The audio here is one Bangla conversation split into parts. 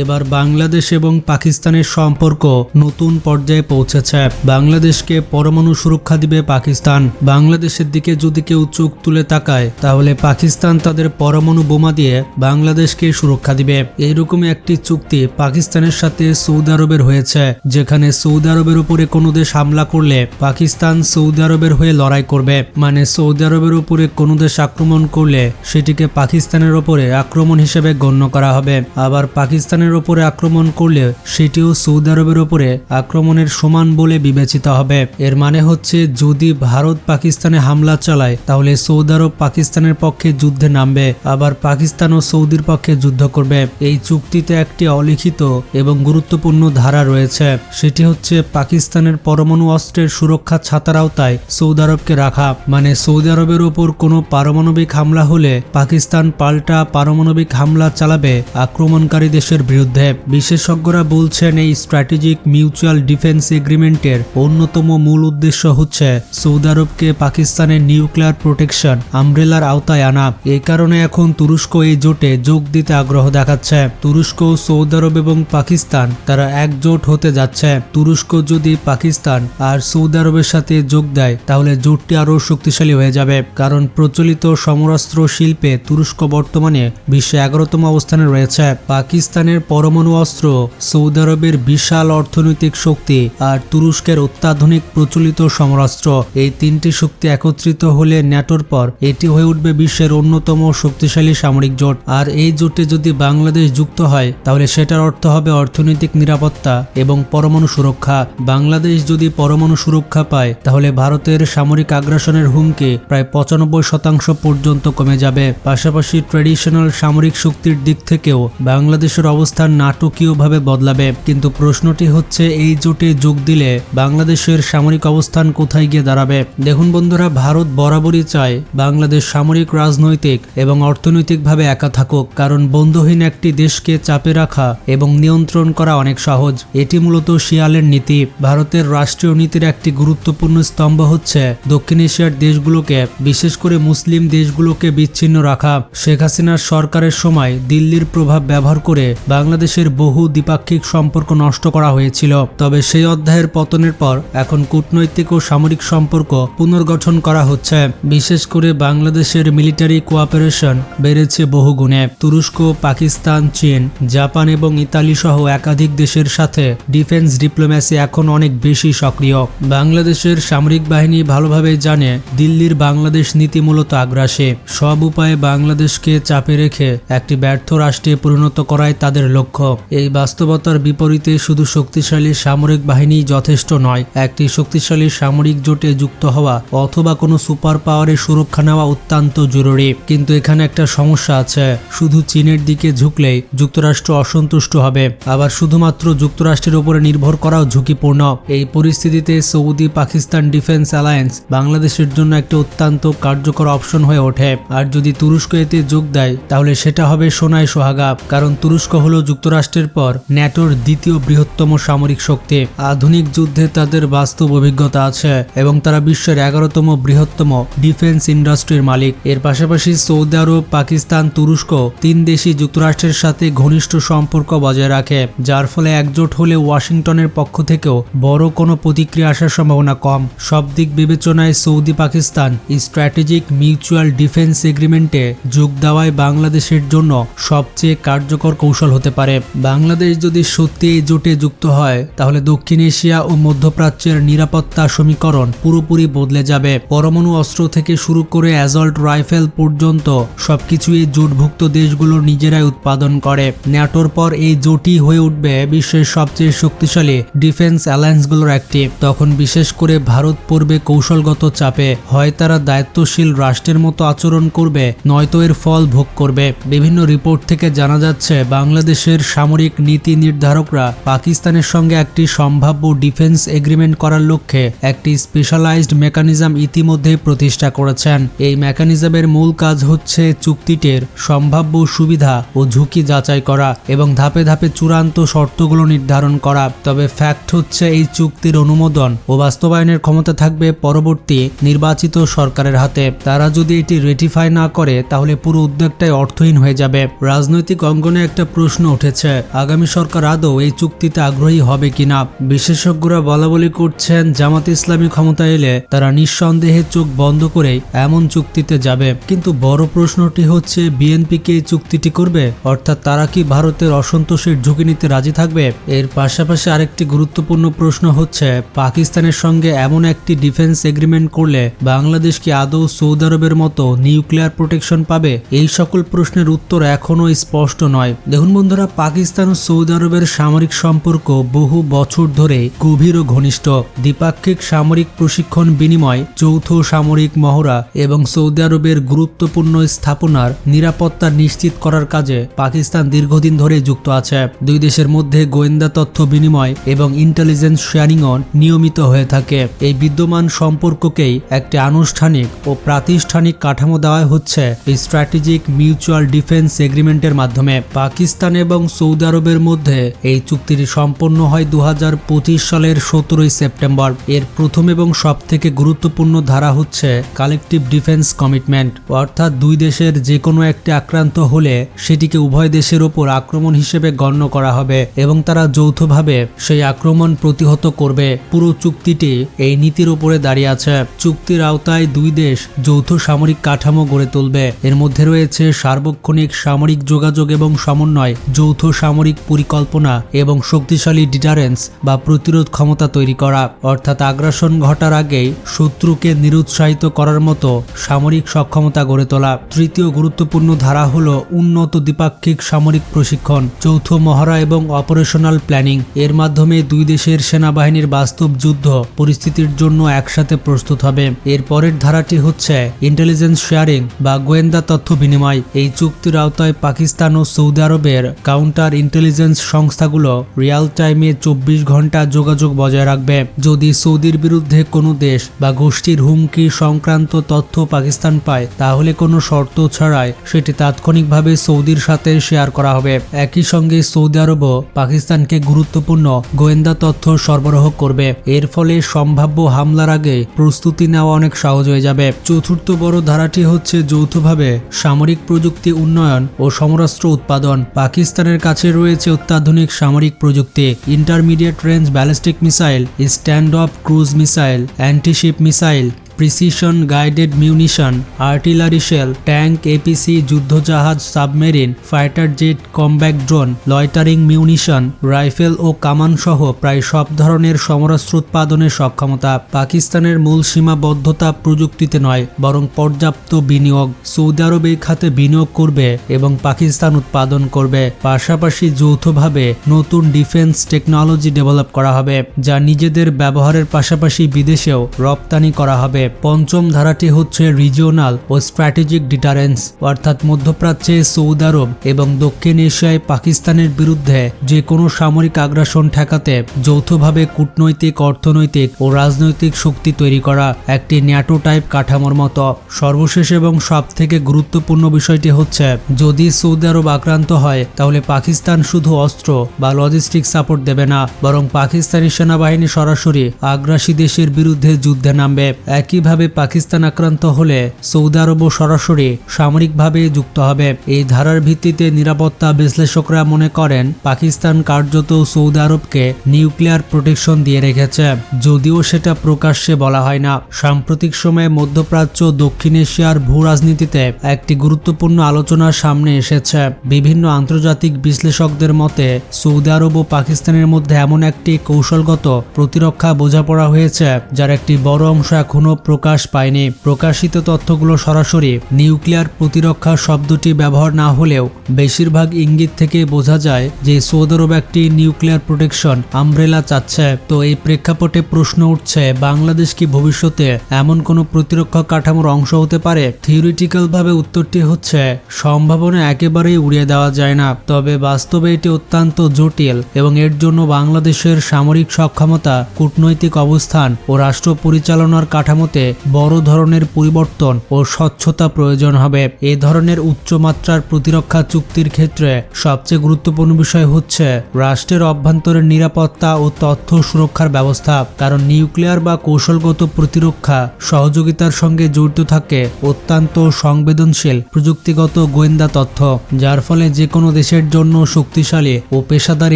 এবার বাংলাদেশ এবং পাকিস্তানের সম্পর্ক নতুন পর্যায়ে পৌঁছেছে। বাংলাদেশকে পরমাণু সুরক্ষা দিবে পাকিস্তান। বাংলাদেশের দিকে যদি কেউ চোখ তুলে তাকায় তাহলে পাকিস্তান তাদের পরমাণু বোমা দিয়ে বাংলাদেশকে সুরক্ষা দিবে। এইরকমই একটি চুক্তি পাকিস্তানের সাথে সৌদি আরবের হয়েছে, যেখানে সৌদি আরবের উপরে কোনো দেশ হামলা করলে পাকিস্তান সৌদি আরবের হয়ে লড়াই করবে। মানে সৌদি আরবের উপরে কোনো দেশ আক্রমণ করলে সেটিকে পাকিস্তানের ওপরে আক্রমণ হিসেবে গণ্য করা হবে। আবার পাকিস্তানের ওপরে আক্রমণ করলে সেটিও সৌদি আরবের ওপরে আক্রমণের সমান বলে বিবেচিত হবে। এর মানে হচ্ছে যদি ভারত পাকিস্তানে হামলা চালায় তাহলে সৌদি আরব পাকিস্তানের পক্ষে যুদ্ধে নামবে, আবার পাকিস্তান ও সৌদির পক্ষে যুদ্ধ করবে। এই চুক্তিতে একটি অলিখিত এবং গুরুত্বপূর্ণ ধারা রয়েছে, সেটি হচ্ছে পাকিস্তানের পরমাণু অস্ত্রের সুরক্ষা ছাতার আওতায় সৌদি আরবকে রাখা। মানে সৌদি আরবের ওপর কোনো পারমাণবিক হামলা হলে পাকিস্তান পাল্টা পারমাণবিক হামলা চালাবে আক্রমণকারী দেশের বিরুদ্ধে। বিশেষজ্ঞরা বলছেন এই স্ট্র্যাটেজিক মিউচুয়াল ডিফেন্স এগ্রিমেন্টের অন্যতম মূল উদ্দেশ্য হচ্ছে সৌদি আরবকে পাকিস্তানের নিউক্লিয়ার প্রোটেকশন আমব্রেলার আওতায় আনা। এই কারণে এখন তুরস্ক এই জোটে যোগ দিতে আগ্রহ দেখাচ্ছে। তুরস্ক, সৌদি আরব এবং পাকিস্তান তারা একজোট হতে যাচ্ছে। তুরস্ক যদি পাকিস্তান আর সৌদি আরবের সাথে যোগ দেয় তাহলে জোটটি আরও শক্তিশালী হয়ে যাবে, কারণ প্রচলিত সমরাস্ত্র শিল্পে তুরস্ক বর্তমানে বিশ্বে 11তম অবস্থানে রয়েছে। পাকিস্তানের পরমাণু অস্ত্র, সৌদি আরবের বিশাল অর্থনৈতিক শক্তি আর তুরস্কের অত্যাধুনিক প্রচলিত সমরাস্ত্র, এই তিনটি শক্তি একত্রিত হলে ন্যাটোর পর এটি হয়ে উঠবে বিশ্বের অন্যতম শক্তিশালী সামরিক জোট। আর এই জোটে যদি বাংলাদেশ যুক্ত হয় তাহলে সেটার অর্থ হবে অর্থনৈতিক নিরাপত্তা এবং পরমাণু সুরক্ষা। বাংলাদেশ যদি পরমাণু সুরক্ষা পায় তাহলে ভারতের সামরিক আগ্রাসনের হুমকি প্রায় 95% পর্যন্ত কমে যাবে। পাশাপাশি ট্র্যাডিশনাল সামরিক শক্তির দিক থেকেও বাংলাদেশের অবস্থান নাটকীয়ভাবে বদলাবে। কিন্তু প্রশ্নটি হচ্ছে এই জোটে যোগ দিলে বাংলাদেশের সামরিক অবস্থান কোথায় গিয়ে দাঁড়াবে? দেখুন বন্ধুরা, ভারত বরাবরই চায় বাংলাদেশ সামরিক, রাজনৈতিক এবং অর্থনৈতিকভাবে একা থাকুক, কারণ বন্ধুহীন একটি দেশকে চাপে রাখা এবং নিয়ন্ত্রণ করা অনেক সহজ। এটি মূলত শিয়ালের নীতি। ভারতের রাষ্ট্রীয় নীতির একটি গুরুত্বপূর্ণ স্তম্ভ হচ্ছে দক্ষিণ এশিয়ার দেশগুলোকে, বিশেষ করে মুসলিম দেশগুলোকে বিচ্ছিন্ন রাখা। শেখ হাসিনার সরকারের সময় দিল্লির প্রভাব ব্যবহার করে বাংলাদেশের বহু দ্বিপাক্ষিক সম্পর্ক নষ্ট করা হয়েছিল। তবে সেই অধ্যায়ের পতনের পর এখন কূটনৈতিক ও সামরিক সম্পর্ক পুনর্গঠন করা হচ্ছে। বিশেষ করে বাংলাদেশের মিলিটারি কোঅপারেশন বেড়েছে বহুগুণে। তুরস্ক, পাকিস্তান, চীন, জাপান এবং ইতালি সহ একাধিক দেশের সাথে ডিফেন্স ডিপ্লোম্যাসি এখন অনেক বেশি সক্রিয়। বাংলাদেশের সামরিক বাহিনী ভালোভাবে জানে দিল্লির বাংলাদেশ নীতি মূলত আগ্রাসী। সব উপায়ে বাংলাদেশকে চাপে রেখে একটি ব্যর্থ রাষ্ট্রে পরিণত করাই তাদের লক্ষ্য। এই বাস্তবতার বিপরীতে শুধু শক্তিশালী সামরিক বাহিনী যথেষ্ট নয়, একটি শক্তিশালী সামরিক জোটে যুক্ত হওয়া অথবা কোনো সুপার পাওয়ারের সুরক্ষা নেওয়া অত্যন্ত জরুরি। কিন্তু এখানে একটা সমস্যা আছে, শুধু চীনের দিকে ঝুঁকলেই যুক্তরাষ্ট্র অসন্তুষ্ট হবে, আবার শুধুমাত্র যুক্তরাষ্ট্রের উপরে নির্ভর করাও ঝুঁকিপূর্ণ। এই পরিস্থিতিতে সৌদি পাকিস্তান ডিফেন্স অ্যালায়েন্স বাংলাদেশের জন্য একটা অত্যন্ত কার্যকর অপশন হয়ে ওঠে। আর যদি তুরস্ক এতে যোগ দেয় তাহলে সেটা হবে সোনায় সোহাগা, কারণ তুরস্ক হলো যুক্তরাষ্ট্রের পর ন্যাটোর দ্বিতীয় বৃহত্তম সামরিক শক্তি। আধুনিক যুদ্ধে তাদের বাস্তব অভিজ্ঞতা আছে এবং তারা বিশ্বের 11তম বৃহত্তম ডিফেন্স ইন্ডাস্ট্রির মালিক। এর পাশাপাশি সৌদি আরব, পাকিস্তান, তুরস্ক তিন দেশই যুক্তরাষ্ট্রের সাথে ঘনিষ্ঠ সম্পর্ক বজায় রাখে, যার ফলে একজোট হলে ওয়াশিংটনের পক্ষ থেকেও বড় কোনো প্রতিক্রিয়া আসার সম্ভাবনা কম। সব দিক বিবেচনায় Saudi Pakistan strategic mutual defence এগ্রিমেন্টে যোগ দেওয়ায় বাংলাদেশের জন্য সবচেয়ে কার্যকর কৌশল হতে পারে। বাংলাদেশ যদি সত্যি এই জোটে যুক্ত হয় তাহলে দক্ষিণ এশিয়া ও মধ্যপ্রাচ্যের নিরাপত্তা সমীকরণ পুরোপুরি বদলে যাবে। পরমাণু অস্ত্র থেকে শুরু করে অ্যাসল্ট রাইফেল পর্যন্ত সবকিছু এই জোটভুক্ত দেশগুলো নিজেরাই উৎপাদন করে। ন্যাটোর পর এই জোটই হয়ে উঠবে বিশ্বের সবচেয়ে শক্তিশালী ডিফেন্স অ্যালায়েন্সগুলোর একটি। তখন বিশেষ করে ভারত পড়বে কৌশলগত চাপে, হয় তারা দায়িত্বশীল রাষ্ট্রের মতো আচরণ করবে নয়তো এর ফল ভোগ করবে। বিভিন্ন রিপোর্ট থেকে জানা যাচ্ছে বাংলাদেশের সামরিক নীতি নির্ধারকরা পাকিস্তানের সঙ্গে একটি সম্ভাব্য ডিফেন্স এগ্রিমেন্ট করার লক্ষ্যে একটি স্পেশালাইজড মেকানিজম ইতিমধ্যে প্রতিষ্ঠা করেছেন। এই মেকানিজমের মূল কাজ হচ্ছে চুক্তিটির সম্ভাব্য সুবিধা ও ঝুঁকি যাচাই করা এবং ধাপে ধাপে চূড়ান্ত শর্তগুলো নির্ধারণ করা। তবে ফ্যাক্ট হচ্ছে এই চুক্তির অনুমোদন ও বাস্তবায়নের ক্ষমতা থাকবে পরবর্তী নির্বাচিত সরকারের হাতে। তারা যদি এটি রেটিফাই না করে তাহলে পুরো উদ্যোগটাই অর্থহীন হয়ে যাবে। রাজনৈতিক অঙ্গনে একটা প্রশ্ন প্রশ্ন উঠেছে, আগামী সরকার আদৌ এই চুক্তিতে আগ্রহী হবে কিনা। বিশেষজ্ঞরা বলাবলি করছেন, জামাত ইসলামী ক্ষমতা এলে তারা নিঃসন্দেহে চোখ বন্ধ করেই এমন চুক্তিতে যাবে। কিন্তু বড় প্রশ্নটি হচ্ছে, বিএনপি কি এই চুক্তিটি করবে? অর্থাৎ তারা কি ভারতের অসন্তোষের ঝুঁকি নিতে রাজি থাকবে? এর পাশাপাশি আরেকটি গুরুত্বপূর্ণ প্রশ্ন হচ্ছে, পাকিস্তানের সঙ্গে এমন একটি ডিফেন্স এগ্রিমেন্ট করলে বাংলাদেশ কি আদৌ সৌদি আরবের মতো নিউক্লিয়ার প্রোটেকশন পাবে? এই সকল প্রশ্নের উত্তর এখনো স্পষ্ট নয়। দেখুন বন্ধুরা, পাকিস্তান ও সৌদি আরবের সামরিক সম্পর্ক বহু বছর ধরে গভীর ও ঘনিষ্ঠ। দ্বিপাক্ষিক সামরিক প্রশিক্ষণ বিনিময়, যৌথ সামরিক মহড়া এবং সৌদি আরবের গুরুত্বপূর্ণ স্থাপনার নিরাপত্তা নিশ্চিত করার কাজে পাকিস্তান দীর্ঘদিন ধরে যুক্ত আছে। দুই দেশের মধ্যে গোয়েন্দা তথ্য বিনিময় এবং ইন্টেলিজেন্স শেয়ারিংও নিয়মিত হয়ে থাকে। এই বিদ্যমান সম্পর্ককেই একটি আনুষ্ঠানিক ও প্রাতিষ্ঠানিক কাঠামো দেওয়া হচ্ছে এই স্ট্র্যাটেজিক মিউচুয়াল ডিফেন্স এগ্রিমেন্টের মাধ্যমে। পাকিস্তান এবং সৌদি আরবের মধ্যে এই চুক্তিটি সম্পন্ন হয় 2025 সালের 17 সেপ্টেম্বর। এর প্রথম এবং সবথেকে গুরুত্বপূর্ণ ধারা হচ্ছে কালেকটিভ ডিফেন্স কমিটমেন্ট, অর্থাৎ দুই দেশের যে কোনো একটি আক্রান্ত হলে সেটিকে উভয় দেশের ওপর আক্রমণ হিসেবে গণ্য করা হবে এবং তারা যৌথভাবে সেই আক্রমণ প্রতিহত করবে। পুরো চুক্তিটি এই নীতির উপরে দাঁড়িয়ে আছে। চুক্তির আওতায় দুই দেশ যৌথ সামরিক কাঠামো গড়ে তুলবে। এর মধ্যে রয়েছে সার্বক্ষণিক সামরিক যোগাযোগ এবং সমন্বয়, যৌথ সামরিক পরিকল্পনা এবং শক্তিশালী ডিটারেন্স বা প্রতিরোধ ক্ষমতা তৈরি করা, অর্থাৎ আগ্রাসন ঘটার আগেই শত্রুকে নিরুৎসাহিত করার মতো সামরিক সক্ষমতা গড়ে তোলা। তৃতীয় গুরুত্বপূর্ণ ধারা হলো উন্নত দ্বিপাক্ষিক সামরিক প্রশিক্ষণ, যৌথ মহড়া এবং অপারেশনাল প্ল্যানিং। এর মাধ্যমে দুই দেশের সেনাবাহিনীর বাস্তব যুদ্ধ পরিস্থিতির জন্য একসাথে প্রস্তুত হবে। এর পরের ধারাটি হচ্ছে ইন্টেলিজেন্স শেয়ারিং বা গোয়েন্দা তথ্য বিনিময়। এই চুক্তির আওতায় পাকিস্তান ও সৌদি আরবের কাউন্টার ইন্টেলিজেন্স সংস্থাগুলো রিয়াল টাইমে 24 ঘন্টা যোগাযোগ বজায় রাখবে। যদি সৌদির বিরুদ্ধে কোনো দেশ বা গোষ্ঠীর হুমকি সংক্রান্ত তথ্য পাকিস্তান পায়, তাহলে কোনো শর্ত ছাড়াই সেটি তাৎক্ষণিকভাবে সৌদির সাথে শেয়ার করা হবে। একই সঙ্গে সৌদি আরবও পাকিস্তানকে গুরুত্বপূর্ণ গোয়েন্দা তথ্য সরবরাহ করবে। এর ফলে সম্ভাব্য হামলার আগে প্রস্তুতি নেওয়া অনেক সহজ হয়ে যাবে। চতুর্থ বড় ধারাটি হচ্ছে যৌথভাবে সামরিক প্রযুক্তি উন্নয়ন ও সমরাস্ত্র উৎপাদন। পাকিস্তানের কাছে রয়েছে অত্যাধুনিক সামরিক প্রযুক্তি, intermediate range ballistic missile, stand off cruise missile, antiship missile, precision guided munition, artillery shell, tank, APC, যুদ্ধজাহাজ, submarine, fighter jet, combat drone, loitering munition, rifle ও কামান সহ প্রায় সব ধরনের সমরাস্ত্র উৎপাদনের সক্ষমতা। পাকিস্তানের মূল সীমাবদ্ধতা প্রযুক্তিতে নয়, বরং পর্যাপ্ত বিনিয়োগ। সৌদি আরব এই খাতে বিনিয়োগ করবে এবং পাকিস্তান উৎপাদন করবে। পাশাপাশি যৌথভাবে নতুন ডিফেন্স টেকনোলজি ডেভেলপ করা হবে, যা নিজেদের ব্যবহারের পাশাপাশি বিদেশেও রপ্তানি করা হবে। পঞ্চম ধারাটি হচ্ছে রিজিওনাল ও স্ট্র্যাটেজিক ডিটারেন্স, অর্থাৎ মধ্যপ্রাচ্যে সৌদি আরব এবং দক্ষিণ এশিয়ায় পাকিস্তানের বিরুদ্ধে যে কোনো সামরিক আগ্রাসন ঠেকাতে যৌথভাবে কূটনৈতিক, অর্থনৈতিক ও রাজনৈতিক শক্তি তৈরি করা, একটি ন্যাটো টাইপ কাঠামোর মতো। সর্বশেষ এবং সবথেকে গুরুত্বপূর্ণ বিষয়টি হচ্ছে, যদি সৌদি আরব আক্রান্ত হয় তাহলে পাকিস্তান শুধু অস্ত্র বা লজিস্টিক সাপোর্ট দেবে না, বরং পাকিস্তানি সেনাবাহিনী সরাসরি আগ্রাসী দেশের বিরুদ্ধে যুদ্ধে নামবে। একইভাবে পাকিস্তান আক্রান্ত হলে সৌদি আরবও সরাসরি সামরিকভাবে যুক্ত হবে। এই ধারার ভিত্তিতে নিরাপত্তা বিশ্লেষকরা মনে করেন পাকিস্তান কার্যত সৌদি আরবকে নিউক্লিয়ার প্রোটেকশন দিয়ে রেখেছে, যদিও সেটা প্রকাশ্যে বলা হয় না। সাম্প্রতিক সময়ে মধ্যপ্রাচ্য, দক্ষিণ এশিয়ার ভূ রাজনীতিতে একটি গুরুত্বপূর্ণ আলোচনার সামনে এসেছে। বিভিন্ন আন্তর্জাতিক বিশ্লেষকদের মতে সৌদি আরব ও পাকিস্তানের মধ্যে এমন একটি কৌশলগত প্রতিরক্ষা বোঝাপড়া হয়েছে যার একটি বড় অংশ এখনো প্রকাশ পায়নি। প্রকাশিত তথ্যগুলো সরাসরি নিউক্লিয়ার প্রতিরক্ষা শব্দটি ব্যবহার না হলেও বেশিরভাগ ইঙ্গিত থেকে বোঝা যায় যে সৌদি আরব একটি নিউক্লিয়ার প্রোটেকশন আমব্রেলা চাচ্ছে। তো এই প্রেক্ষাপটে প্রশ্ন উঠছে, বাংলাদেশ কি ভবিষ্যতে এমন কোনো প্রতিরক্ষা কাঠামোর অংশ হতে পারে? থিওরিটিক্যাল ভাবে উত্তরটি হচ্ছে সম্ভাবনা একেবারেই উড়িয়ে দেওয়া যায় না, তবে বাস্তবে এটি অত্যন্ত জটিল এবং এর জন্য বাংলাদেশের সামরিক সক্ষমতা, কূটনৈতিক অবস্থান ও রাষ্ট্র পরিচালনার কাঠামো সক্ষমতে বড় ধরনের পরিবর্তন ও স্বচ্ছতা প্রয়োজন হবে। এ ধরনের উচ্চমাত্রার প্রতিরক্ষা চুক্তির ক্ষেত্রে সবচেয়ে গুরুত্বপূর্ণ বিষয় হচ্ছে রাষ্ট্রের অভ্যন্তরের নিরাপত্তা ও তথ্য সুরক্ষার ব্যবস্থা, কারণ নিউক্লিয়ার বা কৌশলগত প্রতিরক্ষা সহযোগিতার সঙ্গে জড়িত থাকে অত্যন্ত সংবেদনশীল প্রযুক্তিগত গোয়েন্দা তথ্য, যার ফলে যে কোনো দেশের জন্য শক্তিশালী ও পেশাদার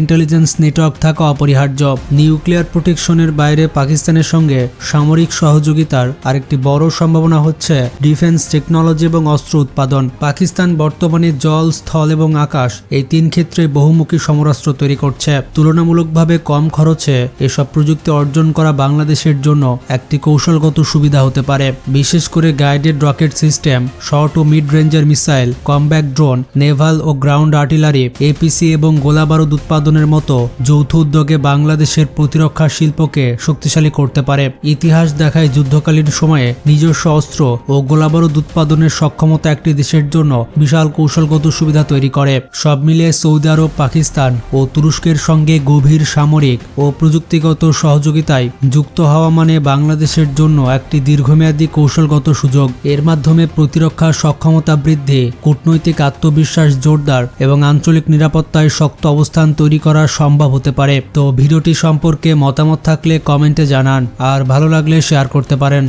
ইন্টেলিজেন্স নেটওয়ার্ক থাকা অপরিহার্য। নিউক্লিয়ার প্রোটেকশনের বাইরে পাকিস্তানের সঙ্গে সামরিক সহযোগিতার আরেকটি বড় সম্ভাবনা হচ্ছে ডিফেন্স টেকনোলজি এবং অস্ত্র উৎপাদন। পাকিস্তান বর্তমানে জল, স্থল এবং আকাশ এই তিন ক্ষেত্রে বহুমুখী সমরাস্ত্র তৈরি করছে। তুলনামূলকভাবে কম খরচে এসব প্রযুক্তি অর্জন করা বাংলাদেশের জন্য একটি কৌশলগত সুবিধা হতে পারে, বিশেষ করে গাইডেড রকেট সিস্টেম, শর্ট ও মিড রেঞ্জের মিসাইল, কমব্যাট ড্রোন, নেভাল ও গ্রাউন্ড আর্টিলারি, এপিসি এবং গোলাবারুদ উৎপাদনের মতো যৌথ উদ্যোগে বাংলাদেশের প্রতিরক্ষা শিল্পকে শক্তিশালী করতে পারে। ইতিহাস দেখায় যুদ্ধকালীন সময়ে নিজস্ব অস্ত্র ও গোলাবারুদ উৎপাদনের সক্ষমতা একটি দেশের জন্য বিশাল কৌশলগত সুবিধা তৈরি করে। সব মিলিয়ে সৌদি আরব, পাকিস্তান ও তুরস্কের সঙ্গে গভীর সামরিক ও প্রযুক্তিগত সহযোগিতায় যুক্ত হওয়া মানে বাংলাদেশের জন্য একটি দীর্ঘমেয়াদী কৌশলগত সুযোগ। এর মাধ্যমে প্রতিরক্ষা সক্ষমতা বৃদ্ধি, কূটনৈতিক আত্মবিশ্বাস জোরদার এবং আঞ্চলিক নিরাপত্তায় শক্ত অবস্থান তৈরি করা সম্ভব হতে পারে। তো ভিডিওটি সম্পর্কে মতামত থাকলে কমেন্টে জানান, আর ভালো লাগলে শেয়ার করতে পারেন।